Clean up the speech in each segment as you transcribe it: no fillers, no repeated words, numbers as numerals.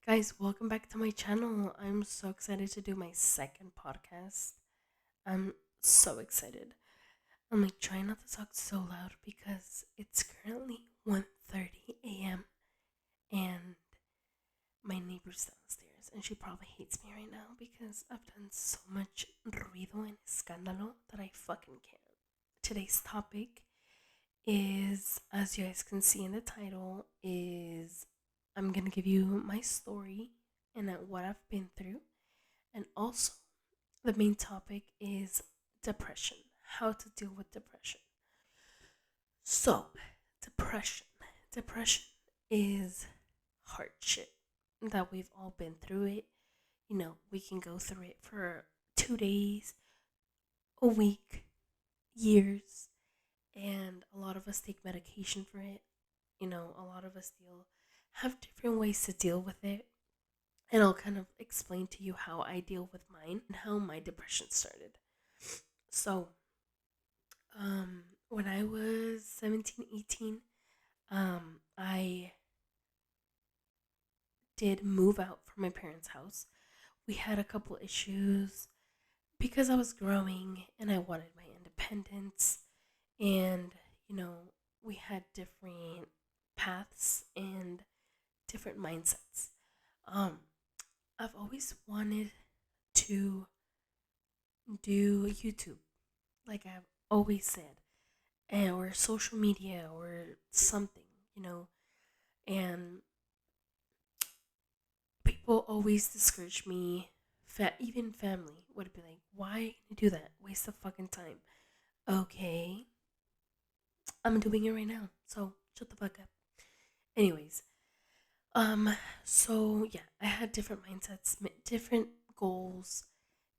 Guys, welcome back to my channel. I'm so excited to do my second podcast. I'm so excited. I'm like trying not to talk so loud because it's currently 1:30 a.m. and my neighbor's downstairs and she probably hates me right now because I've done so much ruido and escándalo that I fucking can't. Today's topic is, as you guys can see in the title, is I'm gonna give you my story and what I've been through. And also, the main topic is depression, how to deal with depression. So, depression. Depression is hard shit that we've all been through it. We can go through it for 2 days, a week, years, and a lot of us take medication for it. A lot of us have different ways to deal with it. And I'll kind of explain to you how I deal with mine and how my depression started. So, when I was 17, 18, I did move out from my parents' house. We had a couple issues because I was growing and I wanted my independence. And, you know, we had different paths and different mindsets. Um, I've always wanted to do YouTube, like I've always said, or social media or something, you know. And people always discourage me. Even family would be like, "Why you do that? Waste of fucking time." Okay, I'm doing it right now, so shut the fuck up. Anyways, um, so yeah, I had different mindsets, different goals,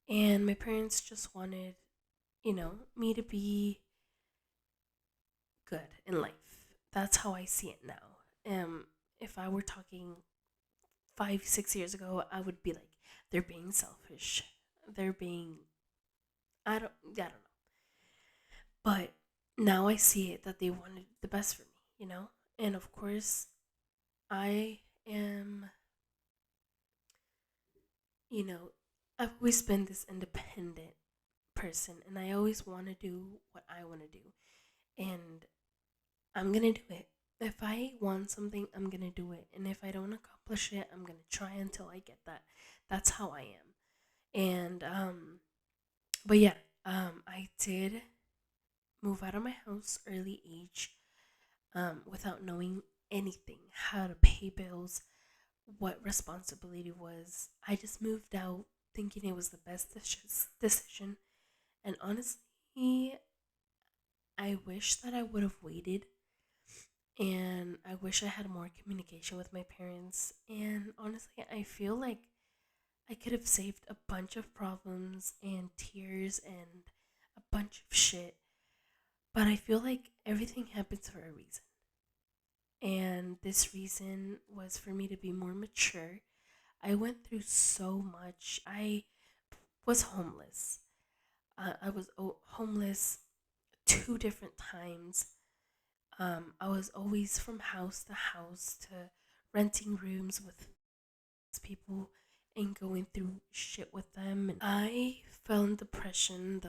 and my parents just wanted, me to be good in life. That's how I see it now. If I were talking 5, 6 years ago, I would be like, they're being selfish. They're being, I don't know. But now I see it that they wanted the best for me, And of course, I am, you know, I've always been this independent person and I always want to do what I want to do. And I'm going to do it. If I want something, I'm going to do it. And if I don't accomplish it, I'm going to try until I get that. That's how I am. And, but yeah, I did move out of my house early age, without knowing anything, how to pay bills, what responsibility was. I just moved out thinking it was the best decision. And honestly, I wish that I would have waited, and I wish I had more communication with my parents. And honestly, I feel like I could have saved a bunch of problems and tears and a bunch of shit. But I feel like everything happens for a reason. And this reason was for me to be more mature. I went through so much. I was homeless. I was homeless 2 different times. I was always from house to house to renting rooms with people and going through shit with them. And I fell in depression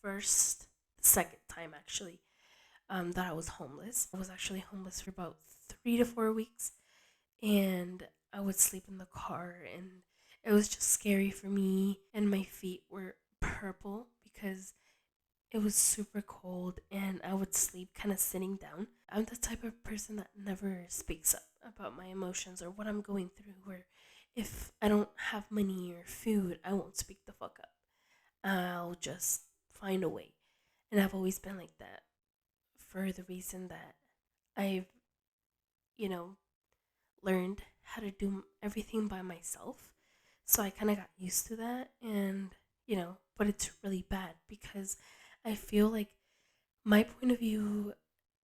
first, the second time actually, that I was homeless. I was actually homeless for about 3 to 4 weeks, and I would sleep in the car, and it was just scary for me. And my feet were purple because it was super cold, and I would sleep kind of sitting down. I'm the type of person that never speaks up about my emotions or what I'm going through, or if I don't have money or food, I won't speak the fuck up. I'll just find a way. And I've always been like that for the reason that I've, you know, learned how to do everything by myself. So I kind of got used to that. And, but it's really bad because I feel like my point of view,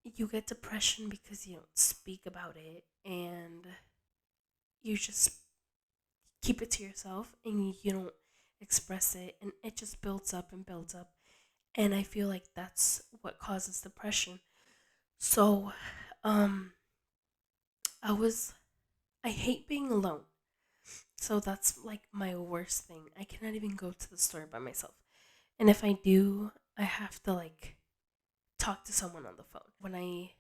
you get depression because you don't speak about it and you just keep it to yourself and you don't express it, and it just builds up and builds up. And I feel like that's what causes depression. So, um, I was I hate being alone. So that's like my worst thing. I cannot even go to the store by myself. And if I do, I have to like talk to someone on the phone. When I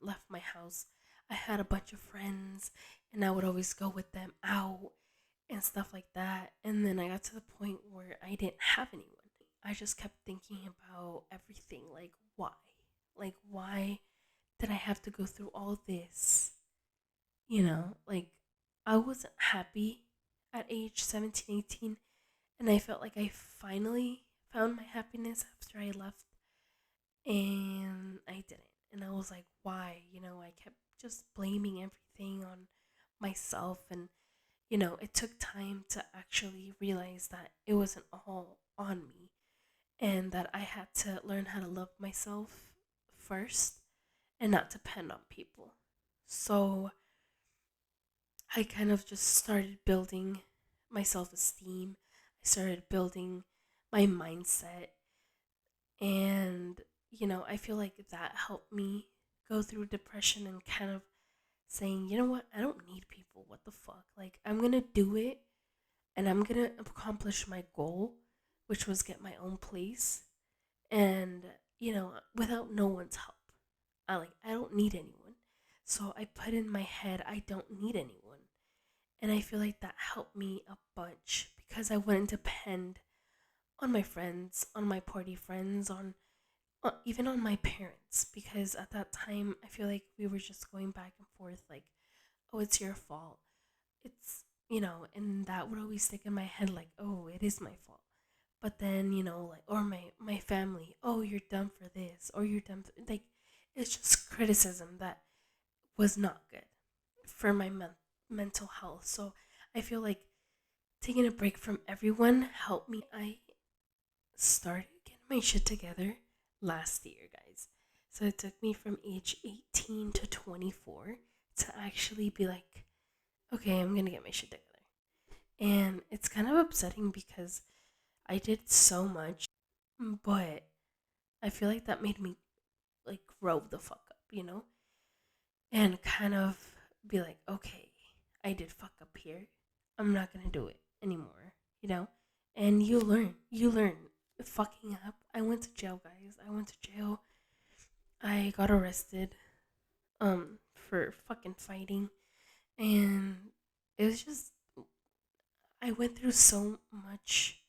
left my house, I had a bunch of friends and I would always go with them out and stuff like that. And then I got to the point where I didn't have anyone. I just kept thinking about everything like, why? Like, why did I have to go through all this? Like, I wasn't happy at age 17, 18, and I felt like I finally found my happiness after I left, and I didn't. And I was like, why? I kept just blaming everything on myself, and it took time to actually realize that it wasn't all on me and that I had to learn how to love myself first and not depend on people. So I kind of just started building my self esteem. I started building my mindset. And, I feel like that helped me go through depression and kind of saying, you know what, I don't need people. What the fuck? Like, I'm going to do it and I'm going to accomplish my goal, which was get my own place. And, without no one's help. I don't need anyone. So I put in my head I don't need anyone. And I feel like that helped me a bunch because I wouldn't depend on my friends, on my party friends, on even on my parents. Because at that time, I feel like we were just going back and forth, like, oh, it's your fault. And that would always stick in my head, like, oh, it is my fault. But then, like, or my family, oh, you're dumb for this, or you're dumb like, it's just criticism that was not good for my mental health. So I feel like taking a break from everyone helped me. I started getting my shit together last year, guys. So it took me from age 18 to 24 to actually be like, okay, I'm gonna get my shit together. And it's kind of upsetting because I did so much, but I feel like that made me like grow the fuck up, and kind of be like, okay, I did fuck up here. I'm not gonna do it anymore, you know? And you learn. Fucking up. I went to jail, guys. I went to jail. I got arrested, for fucking fighting. And it was just, I went through so much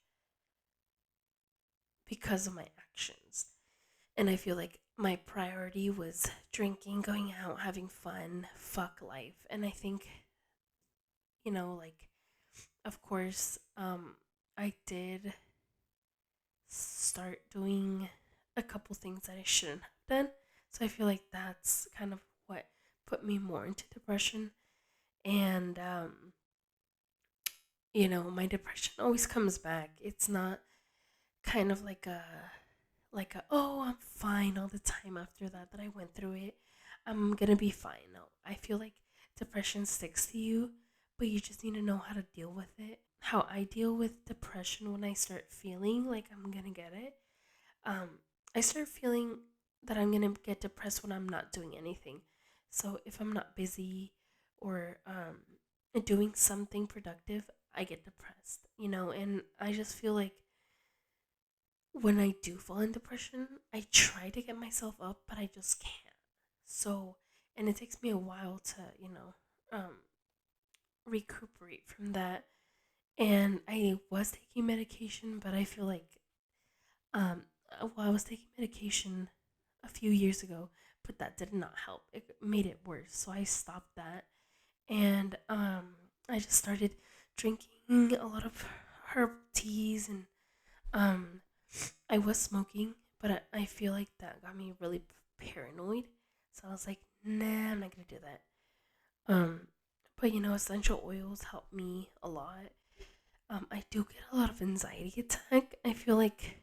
because of my actions. And I feel like my priority was drinking, going out, having fun, fuck life. And I think, like, of course, I did start doing a couple things that I shouldn't have done. So I feel like that's kind of what put me more into depression. And, my depression always comes back. It's not kind of like a oh, I'm fine all the time after that I went through it. I'm gonna be fine. No, I feel like depression sticks to you, but you just need to know how to deal with it. How I deal with depression when I start feeling like I'm gonna get it. Um, I start feeling that I'm gonna get depressed when I'm not doing anything. So if I'm not busy or doing something productive, I get depressed. And I just feel like when I do fall in depression, I try to get myself up, but I just can't. So, and it takes me a while to, recuperate from that. And I was taking medication, but I feel like, um, I was taking medication a few years ago, but that did not help. It made it worse. So I stopped that. And, I just started drinking a lot of herb teas and, um, I was smoking, but I feel like that got me really paranoid. So I was like, nah, I'm not gonna do that. Um, but essential oils help me a lot. I do get a lot of anxiety attack. I feel like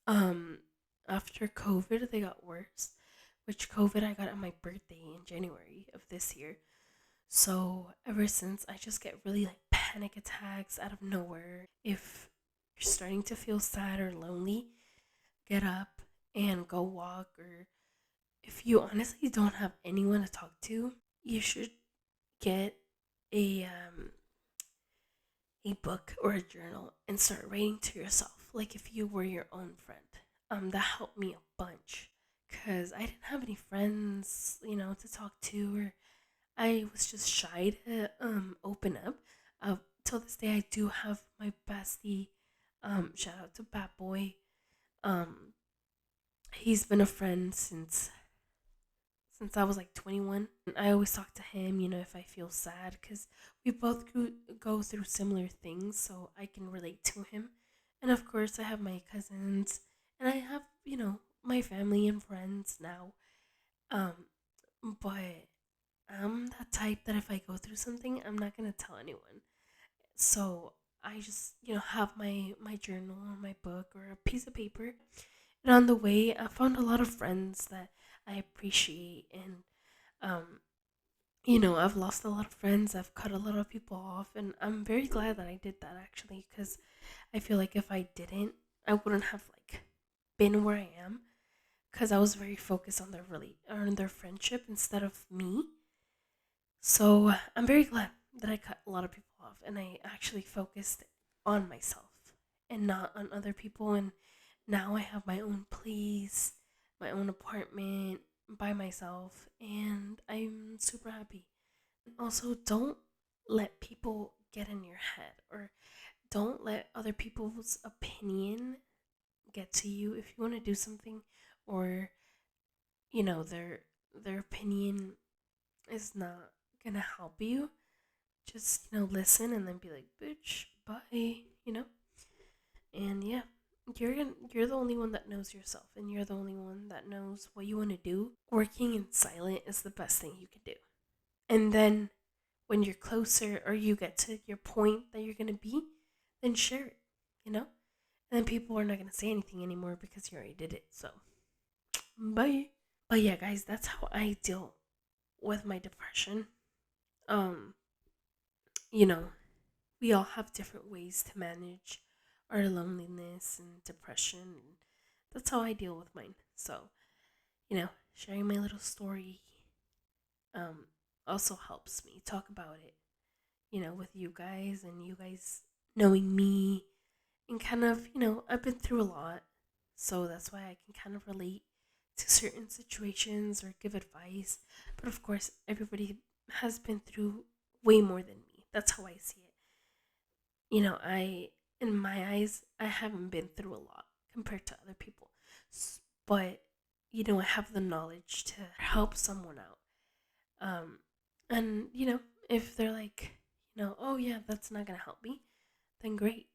um after COVID they got worse. Which COVID I got on my birthday in January of this year. So ever since I just get really like panic attacks out of nowhere. If you're starting to feel sad or lonely, get up and go walk. Or if you honestly don't have anyone to talk to, you should get a a book or a journal and start writing to yourself, like if you were your own friend. That helped me a bunch because I didn't have any friends, to talk to, or I was just shy to open up. Till this day, I do have my bestie. Shout out to Bad Boy. Um, he's been a friend since I was like 21. I always talk to him, if I feel sad, because we both go through similar things, so I can relate to him. And of course, I have my cousins, and I have, my family and friends now. Um, but I'm that type that if I go through something, I'm not gonna tell anyone. So I just, have my journal or my book or a piece of paper. And on the way, I found a lot of friends that I appreciate, and um, I've lost a lot of friends. I've cut a lot of people off, and I'm very glad that I did that actually, because I feel like if I didn't, I wouldn't have like been where I am, because I was very focused on on their friendship instead of me. So I'm very glad that I cut a lot of people off and I actually focused on myself and not on other people. And now I have my own place, my own apartment by myself, and I'm super happy. Also, don't let people get in your head, or don't let other people's opinion get to you if you want to do something, or their opinion is not gonna help you. Just listen and then be like, bitch, bye, and yeah, you're the only one that knows yourself, and you're the only one that knows what you want to do. Working in silent is the best thing you can do. And then when you're closer, or you get to your point that you're gonna be, then share it, and then people are not gonna say anything anymore because you already did it. So bye. But yeah, guys, that's how I deal with my depression. um you know we all have different ways to manage our loneliness and depression. And that's how I deal with mine. So, sharing my little story um, also helps me talk about it, with you guys, and you guys knowing me, and kind of, I've been through a lot. So that's why I can kind of relate to certain situations or give advice. But of course, everybody has been through way more than me. That's how I see it. In my eyes, I haven't been through a lot compared to other people. But, I have the knowledge to help someone out. And, if they're like, oh yeah, that's not going to help me, then great.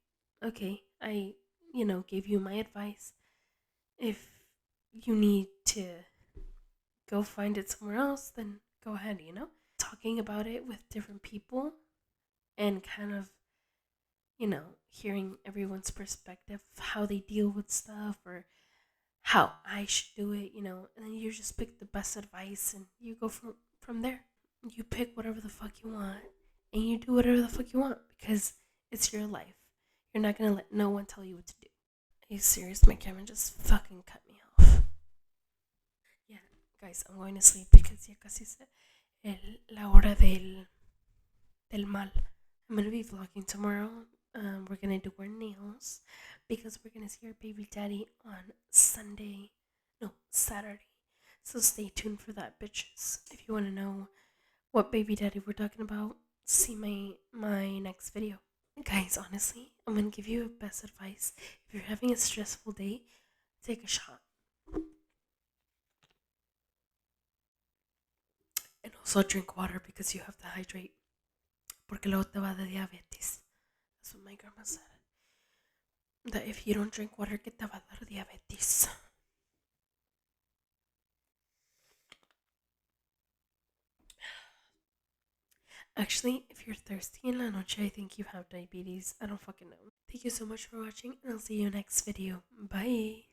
Okay, I, gave you my advice. If you need to go find it somewhere else, then go ahead. Talking about it with different people and kind of hearing everyone's perspective, how they deal with stuff, or how I should do it, and then you just pick the best advice and you go from there. You pick whatever the fuck you want and you do whatever the fuck you want because it's your life. You're not gonna let no one tell you what to do. Are you serious? My camera just fucking cut me off. Yeah, guys, I'm going to sleep because ya casi se la hora del mal. I'm gonna be vlogging tomorrow. We're gonna do our nails because we're gonna see our baby daddy on Sunday, no, Saturday. So stay tuned for that, bitches. If you want to know what baby daddy we're talking about, see my next video. Guys, honestly, I'm gonna give you best advice. If you're having a stressful day, take a shot, and also drink water because you have to hydrate. Porque luego te va de diabetes. That's what my grandma said. That if you don't drink water, que te va a dar diabetes. Actually, if you're thirsty in la noche, I think you have diabetes. I don't fucking know. Thank you so much for watching, and I'll see you next video. Bye.